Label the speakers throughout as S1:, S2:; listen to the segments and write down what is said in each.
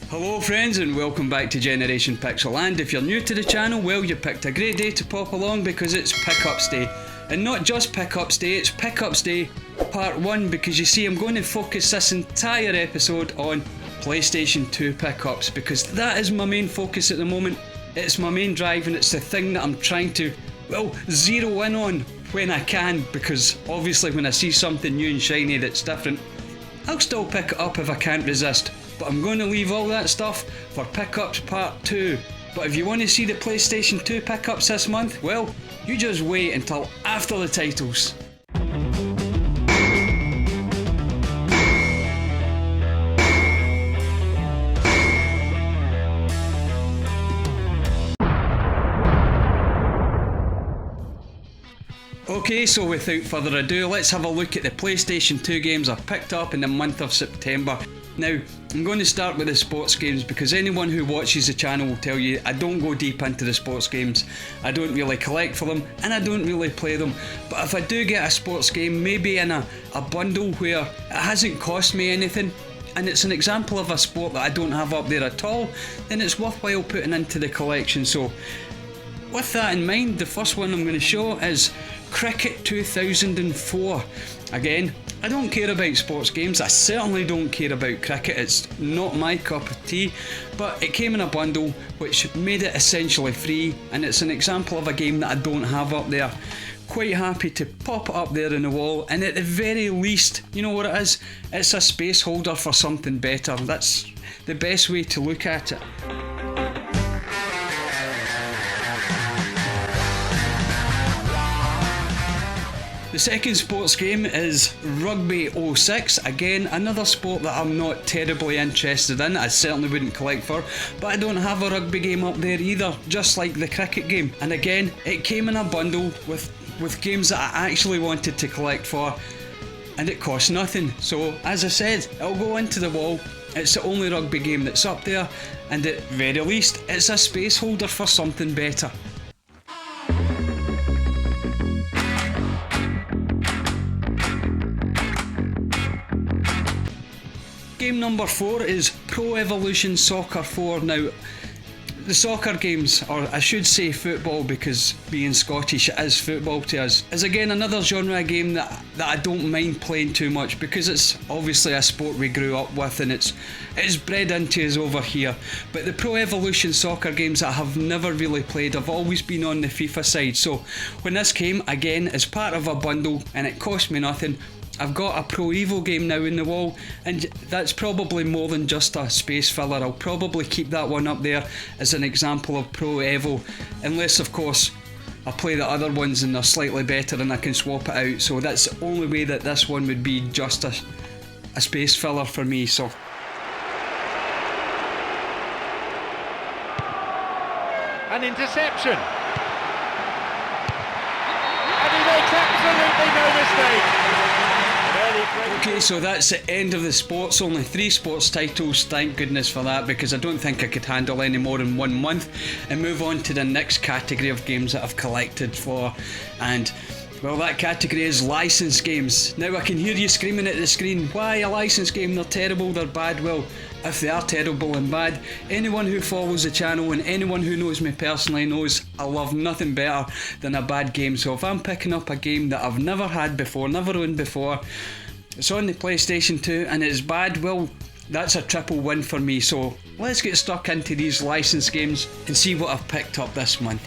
S1: Hello friends and welcome back to Generation Pixel, and if you're new to the channel, well, you picked a great day to pop along because it's Pickups Day. And not just Pickups Day, it's Pickups Day Part 1, because you see I'm going to focus this entire episode on PlayStation 2 pickups, because that is my main focus at the moment. It's my main drive and it's the thing that I'm trying to, well, zero in on when I can, because obviously when I see something new and shiny that's different, I'll still pick it up if I can't resist. But I'm going to leave all that stuff for Pickups Part 2. But if you want to see the PlayStation 2 pickups this month, well, you just wait until after the titles. Okay, so without further ado, let's have a look at the PlayStation 2 games I've picked up in the month of September. Now, I'm going to start with the sports games, because anyone who watches the channel will tell you I don't go deep into the sports games. I don't really collect for them and I don't really play them. But if I do get a sports game, maybe in a bundle where it hasn't cost me anything, and it's an example of a sport that I don't have up there at all, then it's worthwhile putting into the collection. So with that in mind, the first one I'm going to show is Cricket 2004. Again, I don't care about sports games, I certainly don't care about cricket, it's not my cup of tea, but it came in a bundle which made it essentially free, and it's an example of a game that I don't have up there. Quite happy to pop it up there in the wall, and at the very least, you know what it is? It's a space holder for something better. That's the best way to look at it. The second sports game is Rugby 06. Again, another sport that I'm not terribly interested in, I certainly wouldn't collect for, but I don't have a rugby game up there either, just like the cricket game. And again, it came in a bundle with games that I actually wanted to collect for, and it cost nothing. So as I said, it'll go into the wall. It's the only rugby game that's up there, and at very least, it's a space holder for something better. Game number 4 is Pro Evolution Soccer 4. Now, the soccer games, or I should say football, because being Scottish it is football to us, is again another genre game that I don't mind playing too much, because it's obviously a sport we grew up with and it's bred into us over here. But the Pro Evolution Soccer games I have never really played, I've always been on the FIFA side. So when this came, again, as part of a bundle and it cost me nothing, I've got a Pro Evo game now in the wall, and that's probably more than just a space filler. I'll probably keep that one up there as an example of Pro Evo, unless of course I play the other ones and they're slightly better and I can swap it out. So that's the only way that this one would be just a space filler for me. So
S2: an interception, and he makes absolutely no mistake.
S1: okay, so that's the end of the sports. Only 3 sports titles, thank goodness for that, because I don't think I could handle any more in 1 month. And move on to the next category of games that I've collected for, and well, that category is licensed games. Now I can hear you screaming at the screen, why a licensed game? They're terrible, they're bad. Well, if they are terrible and bad, anyone who follows the channel and anyone who knows me personally knows I love nothing better than a bad game. So if I'm picking up a game that I've never had before, never owned before, it's on the PlayStation 2 and it's bad, well, that's a triple win for me. So let's get stuck into these licensed games and see what I've picked up this month.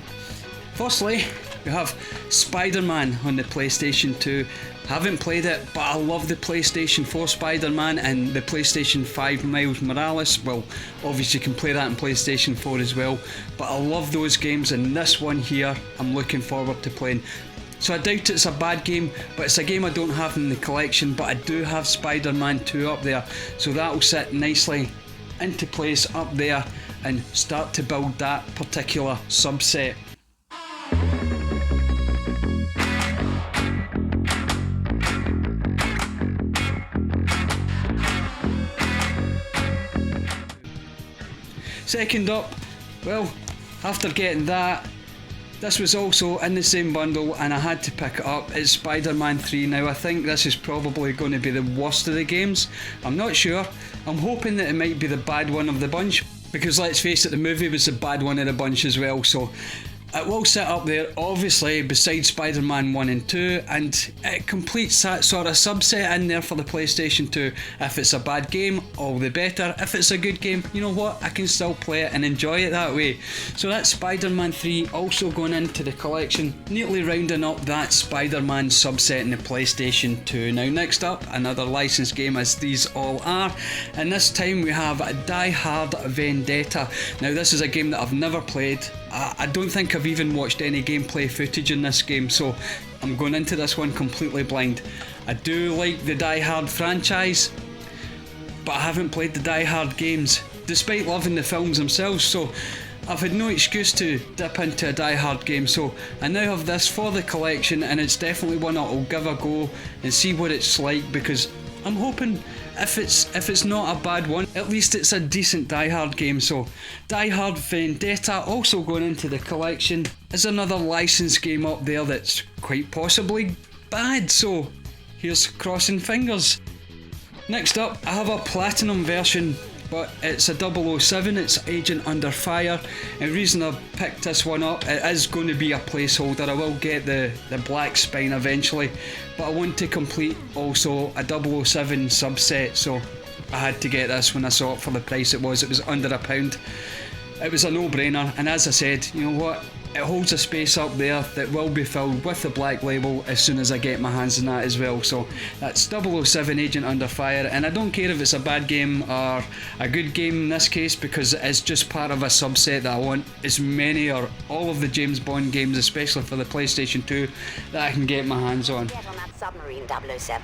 S1: Firstly, we have SpiderMan on the PlayStation 2. Haven't played it, but I love the PlayStation 4 Spider-Man and the PlayStation 5 Miles Morales. Well, obviously you can play that on PlayStation 4 as well, but I love those games, and this one here I'm looking forward to playing. So I doubt it's a bad game, but it's a game I don't have in the collection, but I do have Spider-Man 2 up there, so that will sit nicely into place up there and start to build that particular subset. Second up, well, after getting that, This was also in the same bundle and I had to pick it up. It's SpiderMan 3. Now I think this is probably going to be the worst of the games. I'm not sure. I'm hoping that it might be the bad one of the bunch, because let's face it, the movie was the bad one of the bunch as well, so it will sit up there obviously beside Spider-Man 1 and 2, and it completes that sort of subset in there for the PlayStation 2. If it's a bad game, all the better. If it's a good game, you know what, I can still play it and enjoy it that way. So that's Spider-Man 3 also going into the collection, neatly rounding up that Spider-Man subset in the PlayStation 2. Now next up, another licensed game, as these all are, and this time we have Die Hard Vendetta. Now this is a game that I've never played. I don't think I've even watched any gameplay footage in this game, so I'm going into this one completely blind. I do like the Die Hard franchise, but I haven't played the Die Hard games, despite loving the films themselves, so I've had no excuse to dip into a Die Hard game. So I now have this for the collection, and it's definitely one I'll give a go and see what it's like, because I'm hoping if it's not a bad one, at least it's a decent Die Hard game. So Die Hard Vendetta also going into the collection is another licensed game up there that's quite possibly bad, so here's crossing fingers. Next up, I have a platinum version, but it's a 007, it's Agent Under Fire, and the reason I picked this one up, it is going to be a placeholder. I will get the black spine eventually, but I want to complete also a 007 subset, so I had to get this when I saw it for the price it was under £1. It was a no-brainer, and as I said, you know what, it holds a space up there that will be filled with the black label as soon as I get my hands on that as well. So that's 007 Agent Under Fire, and I don't care if it's a bad game or a good game in this case, because it's just part of a subset that I want as many or all of the James Bond games, especially for the PlayStation 2, that I can get my hands on.
S3: Get on that submarine, 007.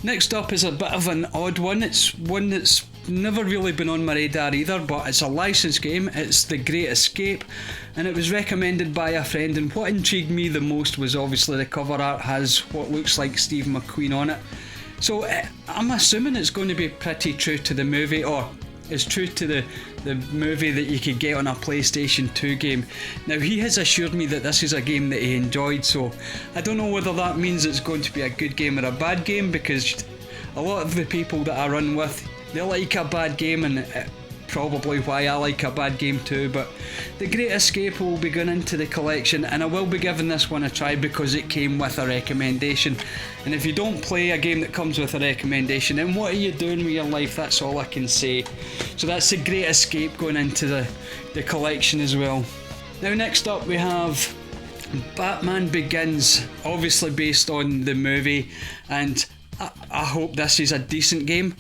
S1: Next up is a bit of an odd one. It's one that's never really been on my radar either, but it's a licensed game. It's The Great Escape, and it was recommended by a friend, and what intrigued me the most was obviously the cover art has what looks like Steve McQueen on it. So I'm assuming it's going to be pretty true to the movie, or is true to the movie that you could get on a PlayStation 2 game. Now he has assured me that this is a game that he enjoyed, so I don't know whether that means it's going to be a good game or a bad game, because a lot of the people that I run with, they like a bad game, and probably why I like a bad game too. But The Great Escape will be going into the collection, and I will be giving this one a try because it came with a recommendation, and if you don't play a game that comes with a recommendation, then what are you doing with your life? That's all I can say. So that's The Great Escape going into the collection as well. Now next up we have Batman Begins, obviously based on the movie, and I hope this is a decent game,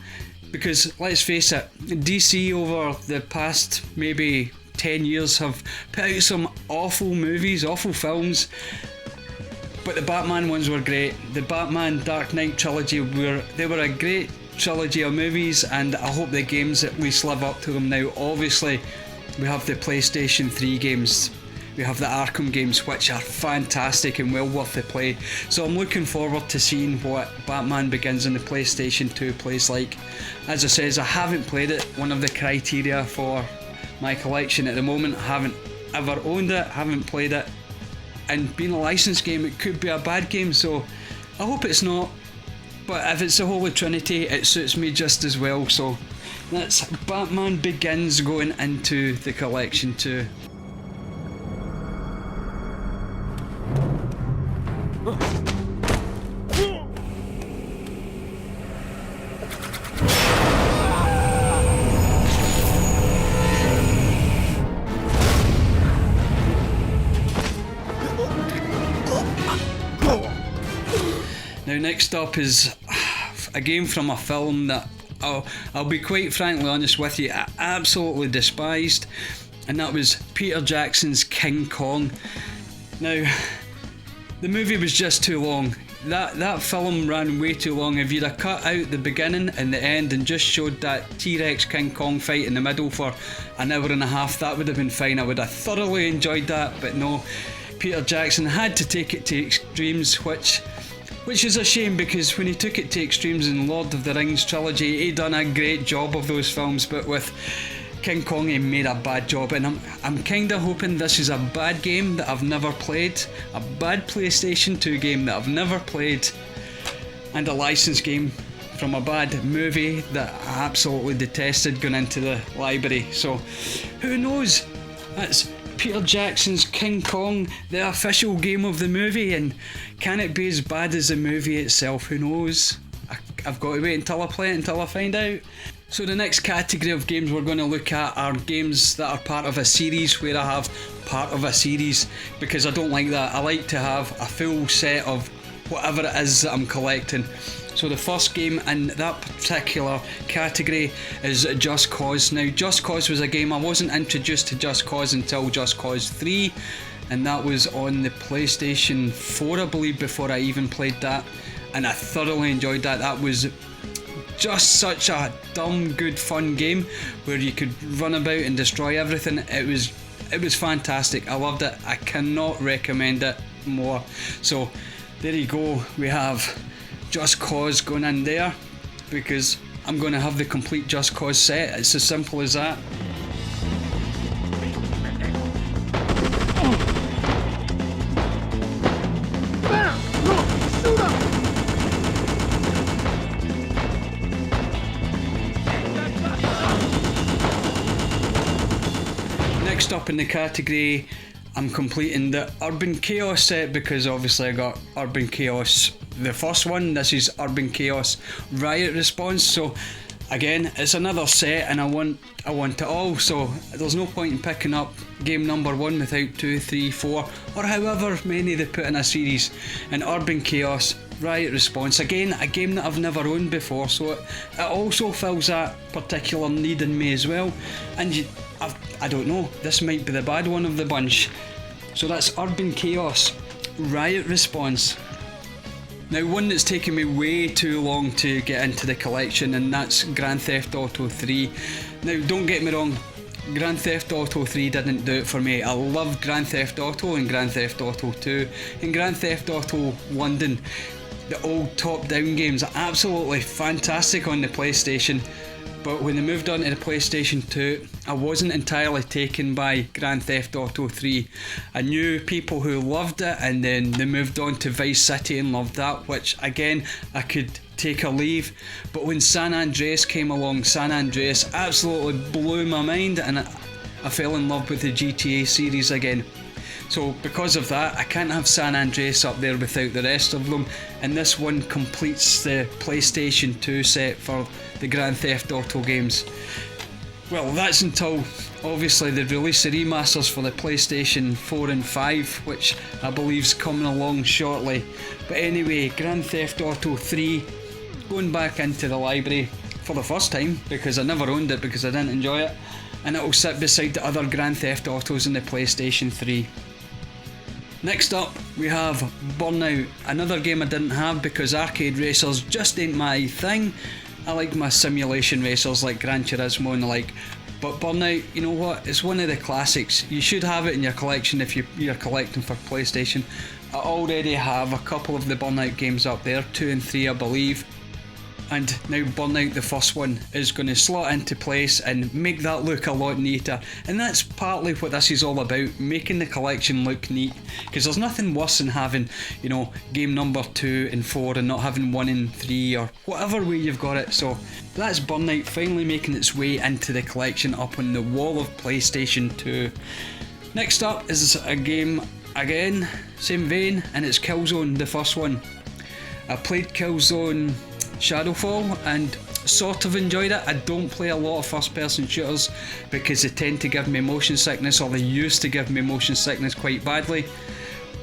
S1: because let's face it, DC over the past maybe 10 years have put out some awful movies, awful films, but the Batman ones were great. The Batman Dark Knight trilogy were a great trilogy of movies, and I hope the games at least live up to them. Now obviously we have the PlayStation 3 games, we have the Arkham games, which are fantastic and well worth the play, so I'm looking forward to seeing what Batman Begins on the PlayStation 2 plays like. As I says, I haven't played it, one of the criteria for my collection at the moment. I haven't ever owned it, haven't played it, and being a licensed game, it could be a bad game, so I hope it's not, but if it's the Holy Trinity, it suits me just as well. So that's Batman Begins going into the collection too. Now next up is a game from a film that I'll be quite frankly honest with you, I absolutely despised, and that was Peter Jackson's King Kong. Now the movie was just too long. that film ran way too long. If you'd have cut out the beginning and the end and just showed that T-Rex King Kong fight in the middle for an hour and a half, that would have been fine. I would have thoroughly enjoyed that, but no, Peter Jackson had to take it to extremes, which is a shame, because when he took it to extremes in Lord of the Rings trilogy, he done a great job of those films, but with King Kong he made a bad job, and I'm kinda hoping this is a bad game that I've never played, a bad PlayStation 2 game that I've never played, and a licensed game from a bad movie that I absolutely detested going into the library. So who knows? That's Peter Jackson's King Kong, the official game of the movie, and can it be as bad as the movie itself? Who knows? I've got to wait until I play it, until I find out. So the next category of games we're going to look at are games that are part of a series, where I have part of a series, because I don't like that. I like to have a full set of whatever it is that I'm collecting. So the first game in that particular category is Just Cause. Now, Just Cause was a game I wasn't introduced to Just Cause until Just Cause 3, and that was on the PlayStation 4, I believe, before I even played that, and I thoroughly enjoyed that. That was just such a dumb, good, fun game where you could run about and destroy everything. It was fantastic. I loved it. I cannot recommend it more. So there you go. We have Just Cause going in there, because I'm going to have the complete Just Cause set. It's as simple as that. Next up in the category, I'm completing the Urban Chaos set, because obviously I got Urban Chaos, the first one. This is Urban Chaos Riot Response. So again, it's another set, and I want it all. So there's no point in picking up game number 1 without 2, 3, 4, or however many they put in a series. And Urban Chaos Riot Response, again, a game that I've never owned before, so it also fills that particular need in me as well. And I don't know, this might be the bad one of the bunch. So that's Urban Chaos Riot Response. Now, one that's taken me way too long to get into the collection, and that's Grand Theft Auto 3. Now, don't get me wrong, Grand Theft Auto 3 didn't do it for me. I loved Grand Theft Auto and Grand Theft Auto 2 and Grand Theft Auto London. The old top-down games are absolutely fantastic on the PlayStation, but when they moved on to the PlayStation 2, I wasn't entirely taken by Grand Theft Auto 3. I knew people who loved it, and then they moved on to Vice City and loved that, which again, I could take or leave. But when San Andreas came along, San Andreas absolutely blew my mind, and I fell in love with the GTA series again. So because of that, I can't have San Andreas up there without the rest of them, and this one completes the PlayStation 2 set for the Grand Theft Auto games. Well, that's until obviously they release the remasters for the PlayStation 4 and 5, which I believe is coming along shortly. But anyway, Grand Theft Auto 3, going back into the library for the first time, because I never owned it because I didn't enjoy it, and it will sit beside the other Grand Theft Autos in the PlayStation 3. Next up, we have Burnout, another game I didn't have because arcade racers just ain't my thing. I like my simulation racers like Gran Turismo and the like, but Burnout, you know what, it's one of the classics. You should have it in your collection if you're collecting for PlayStation. I already have a couple of the Burnout games up there, 2 and 3 I believe, and now Burnout, the first one, is going to slot into place and make that look a lot neater. And that's partly what this is all about, making the collection look neat, because there's nothing worse than having, you know, game number 2 and 4 and not having 1 and 3 or whatever way you've got it. So that's Burnout finally making its way into the collection up on the wall of PlayStation 2. Next up is a game, again, same vein, and it's Killzone, the first one. I played Killzone Shadowfall and sort of enjoyed it. I don't play a lot of first person shooters because they tend to give me motion sickness, or they used to give me motion sickness quite badly.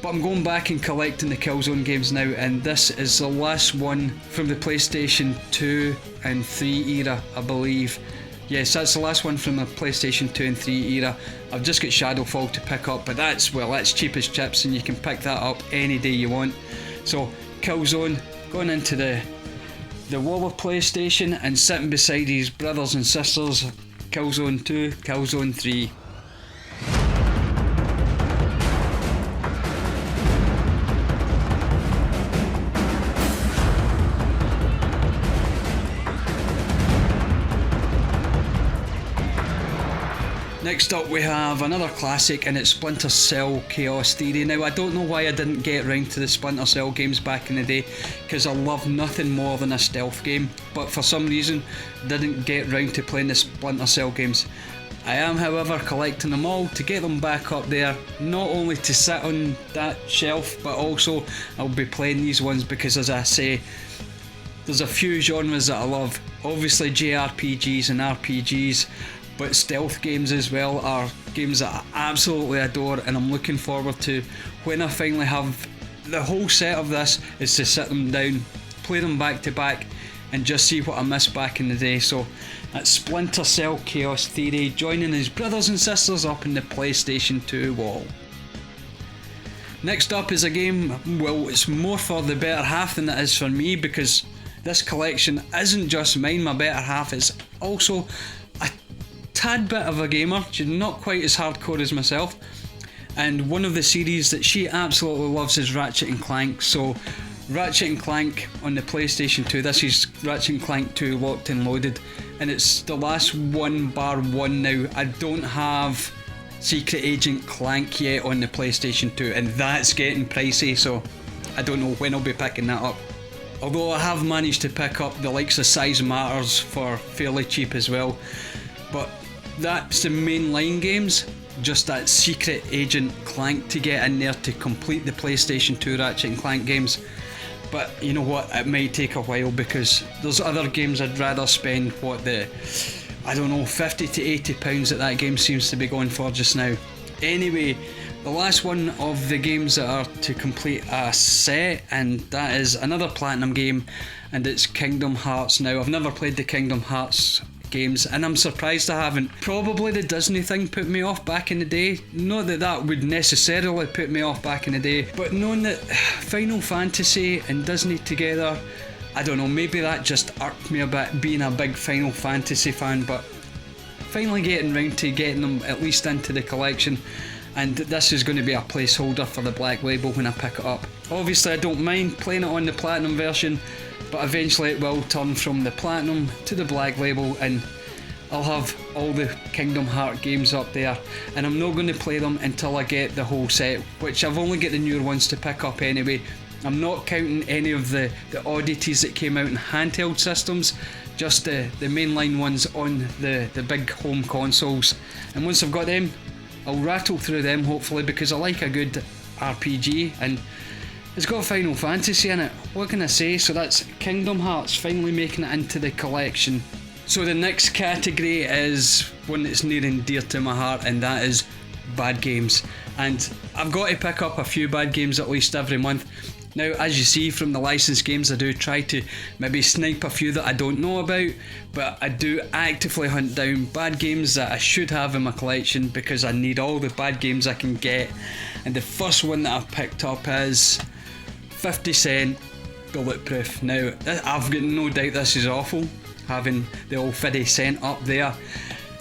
S1: But I'm going back and collecting the Killzone games now, and this is the last one from the PlayStation 2 and 3 era, I believe. Yes, that's the last one from the PlayStation 2 and 3 era. I've just got Shadowfall to pick up, but that's cheap as chips and you can pick that up any day you want. So Killzone, going into the wall of PlayStation and sitting beside his brothers and sisters. Killzone 2, Killzone 3. Next up we have another classic, and it's Splinter Cell Chaos Theory. Now I don't know why I didn't get round to the Splinter Cell games back in the day, because I love nothing more than a stealth game, but for some reason didn't get round to playing the Splinter Cell games. I am however collecting them all to get them back up there, not only to sit on that shelf, but also I'll be playing these ones because, as I say, there's a few genres that I love. Obviously JRPGs and RPGs, but stealth games as well are games that I absolutely adore, and I'm looking forward to when I finally have the whole set of this, is to sit them down, play them back to back, and just see what I missed back in the day. So that's Splinter Cell Chaos Theory, joining his brothers and sisters up in the PlayStation 2 wall. Next up is a game, well, it's more for the better half than it is for me, because this collection isn't just mine. My better half is also a tad bit of a gamer. She's not quite as hardcore as myself, and one of the series that she absolutely loves is Ratchet & Clank. So Ratchet & Clank on the PlayStation 2, this is Ratchet & Clank 2 Locked and Loaded, and it's the last one bar one now. I don't have Secret Agent Clank yet on the PlayStation 2, and that's getting pricey, so I don't know when I'll be picking that up. Although I have managed to pick up the likes of Size Matters for fairly cheap as well. But that's the mainline games, just that Secret Agent Clank to get in there to complete the PlayStation 2 Ratchet & Clank games. But you know what, it might take a while, because there's other games I'd rather spend, I don't know, 50 to 80 pounds that game seems to be going for just now. Anyway, the last one of the games that are to complete a set, and that is another Platinum game, and it's Kingdom Hearts. Now, I've never played the Kingdom Hearts games, and I'm surprised I haven't. Probably the Disney thing put me off back in the day. Not that that would necessarily put me off back in the day, but knowing that Final Fantasy and Disney together, I don't know, maybe that just irked me a bit, being a big Final Fantasy fan. But finally getting round to getting them at least into the collection, and this is going to be a placeholder for the Black Label when I pick it up. Obviously I don't mind playing it on the Platinum version, but eventually it will turn from the Platinum to the Black Label, and I'll have all the Kingdom Hearts games up there, and I'm not going to play them until I get the whole set, which I've only got the newer ones to pick up anyway. I'm not counting any of the oddities that came out in handheld systems, just the mainline ones on the big home consoles. And once I've got them, I'll rattle through them hopefully, because I like a good RPG, and it's got Final Fantasy in it. What can I say? So that's Kingdom Hearts finally making it into the collection. So the next category is one that's near and dear to my heart, and that is bad games. And I've got to pick up a few bad games at least every month. Now, as you see from the licensed games, I do try to maybe snipe a few that I don't know about, but I do actively hunt down bad games that I should have in my collection, because I need all the bad games I can get. And the first one that I've picked up is 50 Cent Bulletproof. Now, I've got no doubt this is awful, having the old 50 Cent up there.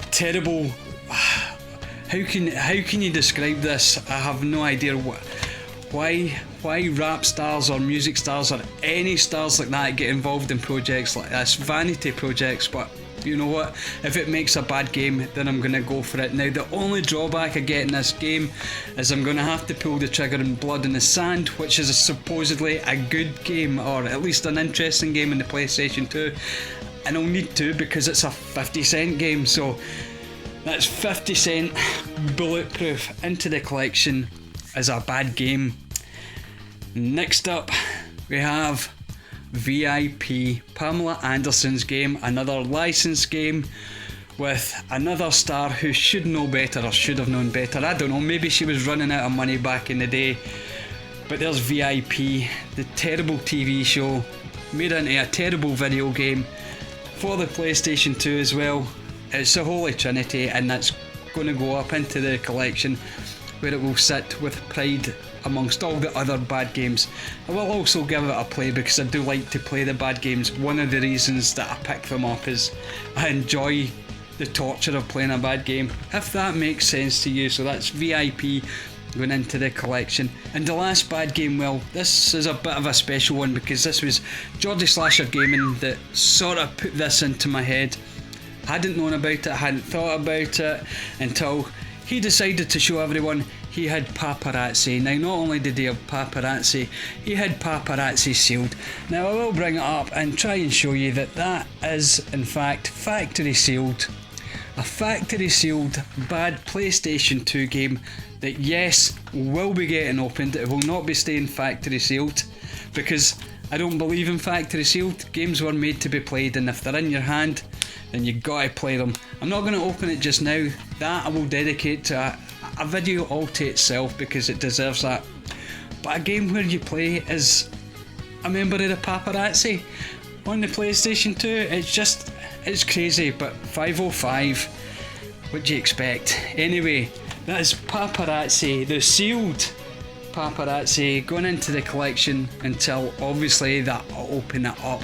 S1: Terrible. How can you describe this? I have no idea why rap stars or music stars or any stars like that get involved in projects like this. Vanity projects, but you know what? If it makes a bad game, then I'm going to go for it. Now, the only drawback I get in this game is I'm going to have to pull the trigger in Blood in the Sand, which is supposedly a good game, or at least an interesting game in the PlayStation 2. And I'll need to, because it's a 50 Cent game. So that's 50 Cent Bulletproof into the collection as a bad game. Next up, we have VIP, Pamela Anderson's game, another licensed game with another star who should know better, or should have known better. I don't know, maybe she was running out of money back in the day. But there's VIP, the terrible TV show made into a terrible video game for the PlayStation 2 as well. It's a holy trinity, and that's going to go up into the collection, where it will sit with pride amongst all the other bad games. I will also give it a play because I do like to play the bad games. One of the reasons that I pick them up is I enjoy the torture of playing a bad game, if that makes sense to you. So that's VIP going into the collection. And the last bad game, well, this is a bit of a special one because this was Geordie Slasher Gaming that sort of put this into my head. Hadn't known about it, hadn't thought about it until he decided to show everyone he had Paparazzi. Now, not only did he have Paparazzi, he had Paparazzi sealed. Now, I will bring it up and try and show you that that is, in fact, factory sealed. A factory sealed bad PlayStation 2 game that, yes, will be getting opened. It will not be staying factory sealed because I don't believe in factory sealed. Games were made to be played, and if they're in your hand, then you gotta play them. I'm not going to open it just now. That I will dedicate to a video all to itself because it deserves that. But a game where you play as a member of the Paparazzi on the PlayStation 2, it's crazy. But 505, what do you expect? Anyway, that is Paparazzi, the sealed Paparazzi, going into the collection until obviously that I'll open it up.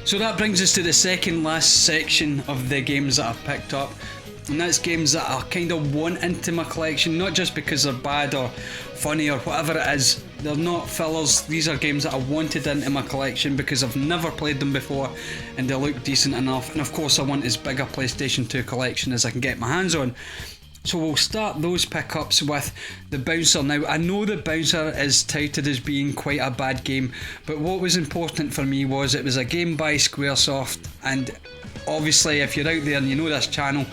S1: So that brings us to the second last section of the games that I've picked up, and that's games that I kind of want into my collection, not just because they're bad or funny or whatever it is. They're not fillers. These are games that I wanted into my collection because I've never played them before and they look decent enough, and of course I want as big a PlayStation 2 collection as I can get my hands on. So we'll start those pickups with the Bouncer. Now, I know the Bouncer is touted as being quite a bad game, but what was important for me was it was a game by Squaresoft, and obviously if you're out there and you know this channel,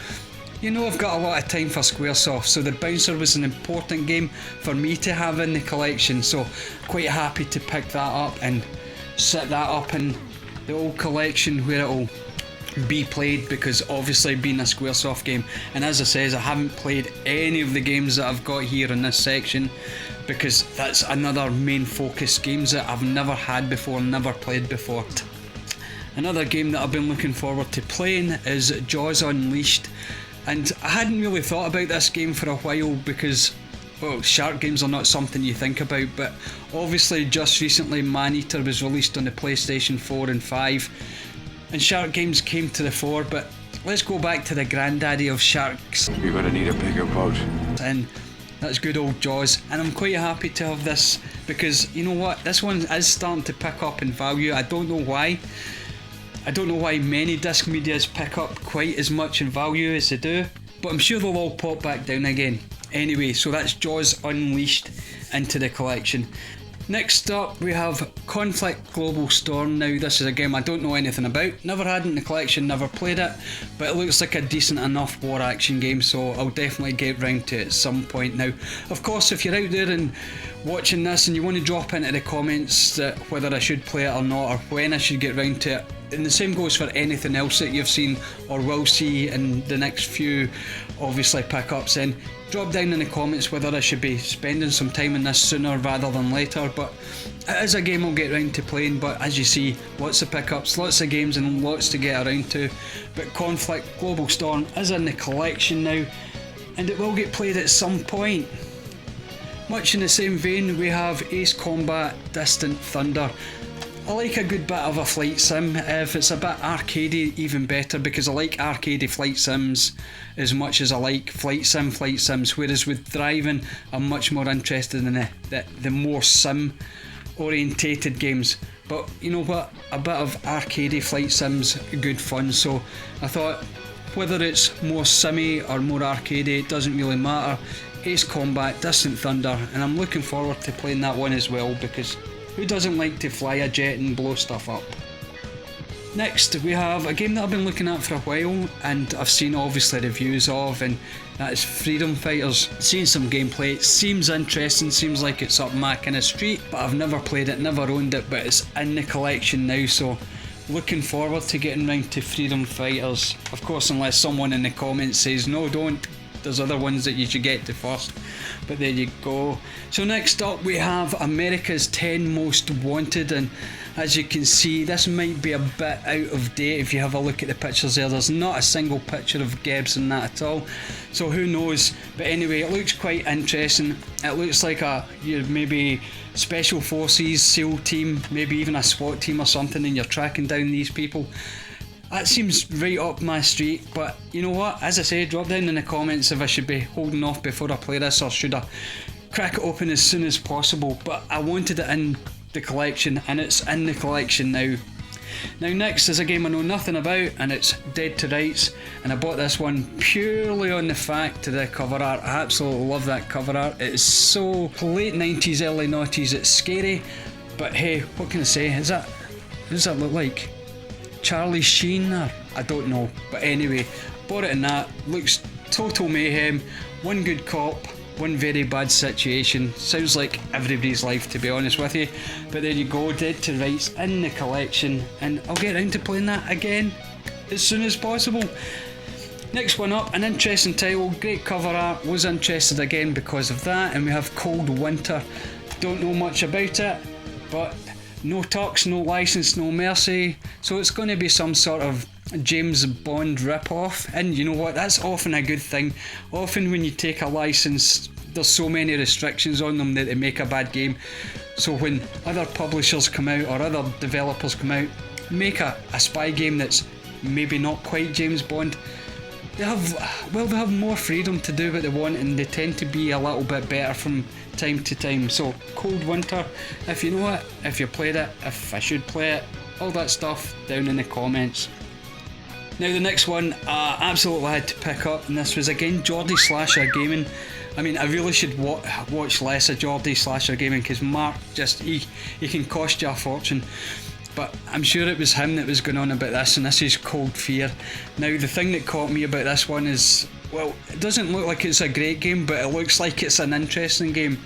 S1: you know I've got a lot of time for Squaresoft, so the Bouncer was an important game for me to have in the collection, so quite happy to pick that up and set that up in the old collection where it'll be played, because obviously being a Squaresoft game, and as I says, I haven't played any of the games that I've got here in this section because that's another main focus, games that I've never had before, never played before. Another game that I've been looking forward to playing is Jaws Unleashed, and I hadn't really thought about this game for a while because, well, shark games are not something you think about, but obviously just recently Man-Eater was released on the PlayStation 4 and 5 and shark games came to the fore, but let's go back to the granddaddy of sharks.
S4: You're gonna need a bigger boat.
S1: And that's good old Jaws, and I'm quite happy to have this because, you know what, this one is starting to pick up in value. I don't know why. I don't know why many disc medias pick up quite as much in value as they do, but I'm sure they'll all pop back down again. Anyway, so that's Jaws Unleashed into the collection. Next up we have Conflict Global Storm. Now this is a game I don't know anything about, never had in the collection, never played it, but it looks like a decent enough war action game, so I'll definitely get round to it at some point. Now, of course, if you're out there and watching this and you want to drop into the comments that whether I should play it or not, or when I should get round to it, and the same goes for anything else that you've seen or will see in the next few obviously pickups, then drop down in the comments whether I should be spending some time in this sooner rather than later. But it is a game I'll get round to playing, but as you see, lots of pickups, lots of games and lots to get around to. But Conflict Global Storm is in the collection now, and it will get played at some point. Much in the same vein, we have Ace Combat Distant Thunder. I like a good bit of a flight sim. If it's a bit arcadey, even better, because I like arcadey flight sims as much as I like flight sims, whereas with driving I'm much more interested in the more sim orientated games. But you know what, a bit of arcadey flight sims, good fun, so I thought whether it's more simmy or more arcadey, it doesn't really matter. Ace Combat Distant Thunder, and I'm looking forward to playing that one as well, because who doesn't like to fly a jet and blow stuff up? Next we have a game that I've been looking at for a while and I've seen obviously reviews of, and that is Freedom Fighters. Seen some gameplay, it seems interesting, seems like it's up my kind of street, but I've never played it, never owned it, but it's in the collection now, so looking forward to getting round to Freedom Fighters. Of course, unless someone in the comments says no, don't there's other ones that you should get to first, but there you go. So next up we have America's 10 Most Wanted, and as you can see, this might be a bit out of date. If you have a look at the pictures there's not a single picture of Gebs in that at all, so who knows. But anyway, it looks quite interesting. It looks like a maybe special forces SEAL team, maybe even a SWAT team or something, and you're tracking down these people. That seems right up my street, but you know what, as I say, drop down in the comments if I should be holding off before I play this, or should I crack it open as soon as possible. But I wanted it in the collection, and it's in the collection now. Now next is a game I know nothing about, and it's Dead to Rights, and I bought this one purely on the fact of the cover art. I absolutely love that cover art. It is so late 90s, early 90s, it's scary, but hey, what can I say? What does that look like? Charlie Sheen? Or I don't know, but anyway, bought it in that. Looks total mayhem, one good cop, one very bad situation. Sounds like everybody's life, to be honest with you. But there you go, Dead to Rights in the collection, and I'll get around to playing that again as soon as possible. Next one up, an interesting title, great cover art, was interested again because of that, and we have Cold Winter. Don't know much about it, but no tux, no license, no mercy, so it's going to be some sort of James Bond rip-off. And you know what, that's often a good thing. Often when you take a license, there's so many restrictions on them that they make a bad game. So when other publishers come out or other developers come out, make a spy game that's maybe not quite James Bond, they have more freedom to do what they want, and they tend to be a little bit better from time to time. So Cold Winter, if you know it, if you played it, if I should play it, all that stuff down in the comments. Now the next one I absolutely had to pick up, and this was again Geordie Slasher Gaming. I mean, I really should watch less of Geordie Slasher Gaming, because Mark just, he can cost you a fortune. But I'm sure it was him that was going on about this, and this is Cold Fear. Now the thing that caught me about this one is, well, it doesn't look like it's a great game, but it looks like it's an interesting game.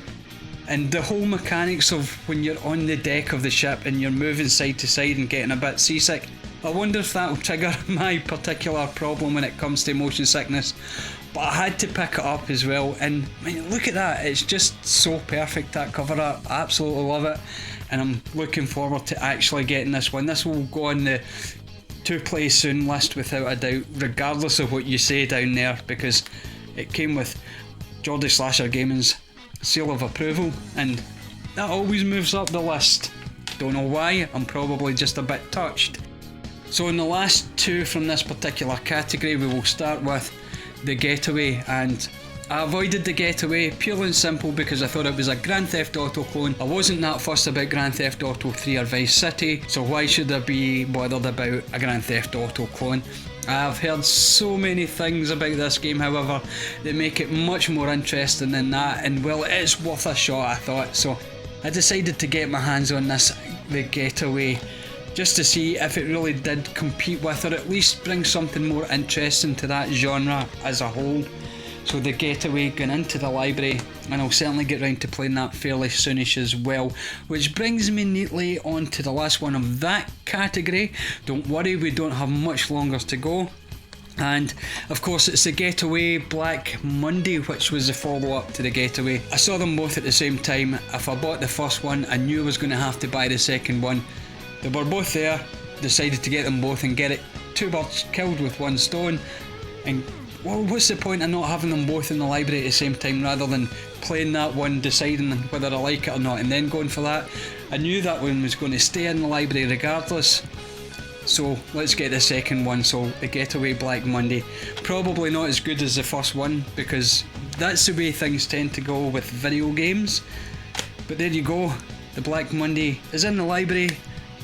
S1: And the whole mechanics of when you're on the deck of the ship and you're moving side to side and getting a bit seasick, I wonder if that will trigger my particular problem when it comes to motion sickness. But I had to pick it up as well, and I mean, look at that, it's just so perfect, that cover art. I absolutely love it, and I'm looking forward to actually getting this one. This will go on the to play soon list without a doubt, regardless of what you say down there, because it came with Geordie Slasher Gaming's seal of approval, and that always moves up the list. Don't know why, I'm probably just a bit touched. So in the last two from this particular category, we will start with the Getaway, and I avoided the Getaway purely and simple because I thought it was a Grand Theft Auto clone. I wasn't that fussed about Grand Theft Auto 3 or Vice City, so why should I be bothered about a Grand Theft Auto clone? I've heard so many things about this game, however, that make it much more interesting than that, and well, it's worth a shot, I thought. So I decided to get my hands on this, the Getaway, just to see if it really did compete with, or at least bring something more interesting to that genre as a whole. So the Getaway going into the library, and I'll certainly get round to playing that fairly soonish as well. Which brings me neatly on to the last one of that category. Don't worry, we don't have much longer to go. And of course it's the Getaway Black Monday, which was the follow-up to the Getaway. I saw them both at the same time. If I bought the first one, I knew I was going to have to buy the second one. They were both there, decided to get them both and get it two birds killed with one stone. And well, what's the point of not having them both in the library at the same time, rather than playing that one, deciding whether I like it or not, and then going for that? I knew that one was going to stay in the library regardless, so let's get the second one. So the Getaway Black Monday, probably not as good as the first one, because that's the way things tend to go with video games. But there you go, the Black Monday is in the library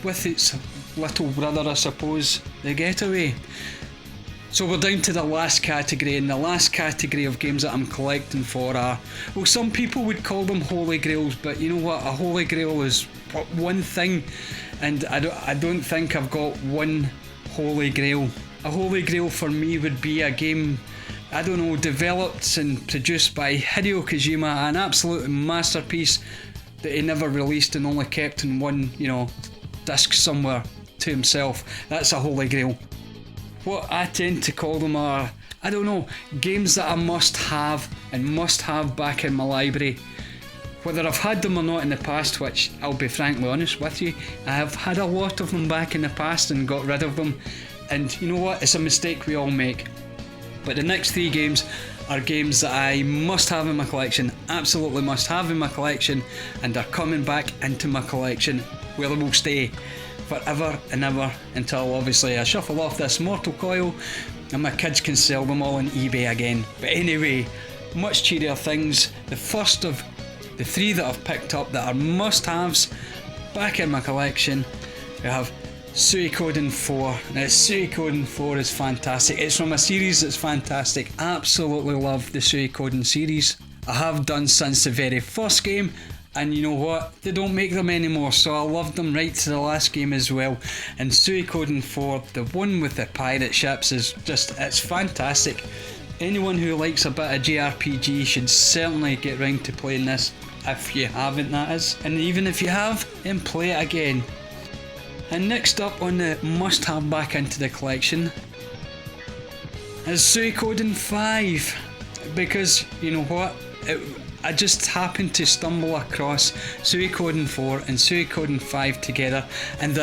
S1: with its little brother, I suppose, the Getaway. So we're down to the last category, and the last category of games that I'm collecting for are, well, some people would call them holy grails, but you know what, a holy grail is one thing, and I don't think I've got one holy grail. A holy grail for me would be a game, I don't know, developed and produced by Hideo Kojima, an absolute masterpiece that he never released and only kept in one, disc somewhere to himself. That's a holy grail. what I tend to call them are, I don't know, games that I must have and must have back in my library. Whether I've had them or not in the past, which I'll be frankly honest with you, I have had a lot of them back in the past and got rid of them. And you know what, it's a mistake we all make. But the next 3 games are games that I must have in my collection, absolutely must have in my collection, and are coming back into my collection where they will stay forever and ever until obviously I shuffle off this mortal coil and my kids can sell them all on eBay again. But anyway, much cheerier things. The first of the 3 that I've picked up that are must-haves back in my collection, we have Suikoden 4. Now Suikoden 4 is fantastic. It's from a series that's fantastic. Absolutely love the Suikoden series. I have done since the very first game, and you know what? They don't make them anymore, so I loved them right to the last game as well. And Suikoden 4, the one with the pirate ships, is just, it's fantastic. Anyone who likes a bit of JRPG should certainly get round to playing this, if you haven't, that is. And even if you have, then play it again. And next up on the must-have back into the collection is Suikoden 5, because you know what, I just happened to stumble across Suikoden 4 and Suikoden 5 together, and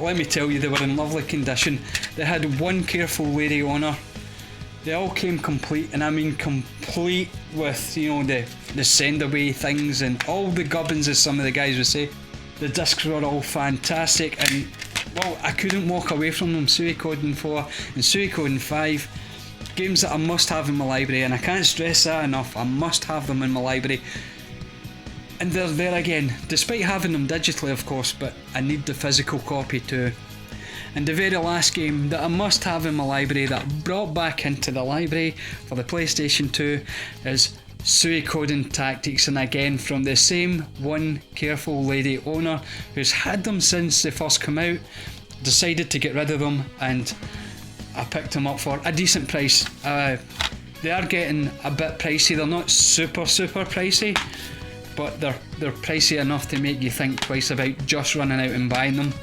S1: let me tell you, they were in lovely condition. They had one careful lady owner. They all came complete, and I mean complete, with, you know, the send away things and all the gubbins, as some of the guys would say. The discs were all fantastic, and well, I couldn't walk away from them. Suikoden 4 and Suikoden 5, games that I must have in my library, and I can't stress that enough. I must have them in my library, and they're there again, despite having them digitally of course, but I need the physical copy too. And the very last game that I must have in my library that I brought back into the library for the PlayStation 2 is Suikoden Tactics, and again from the same one careful lady owner who's had them since they first come out, decided to get rid of them, and I picked them up for a decent price. They are getting a bit pricey. They're not super pricey, but they're pricey enough to make you think twice about just running out and buying them.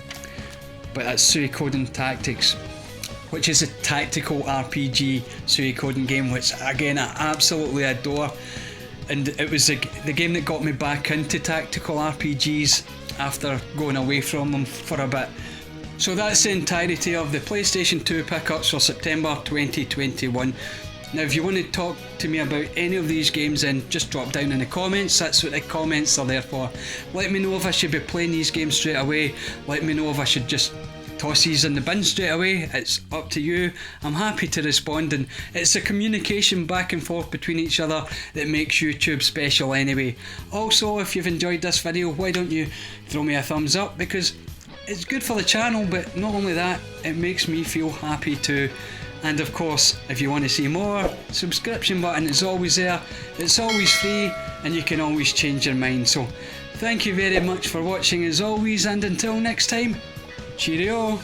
S1: But that's Suikoden Tactics, which is a tactical RPG Suikoden game, which again I absolutely adore, and it was the game that got me back into tactical RPGs after going away from them for a bit. So that's the entirety of the PlayStation 2 pickups for September 2021. Now if you want to talk to me about any of these games, then just drop down in the comments. That's what the comments are there for. Let me know if I should be playing these games straight away. Let me know if I should just toss these in the bin straight away. It's up to you. I'm happy to respond, and it's a communication back and forth between each other that makes YouTube special anyway. Also, if you've enjoyed this video, why don't you throw me a thumbs up, because it's good for the channel, but not only that, it makes me feel happy too. And of course, if you want to see more, subscription button is always there. It's always free, and you can always change your mind. So thank you very much for watching as always, and until next time, cheerio.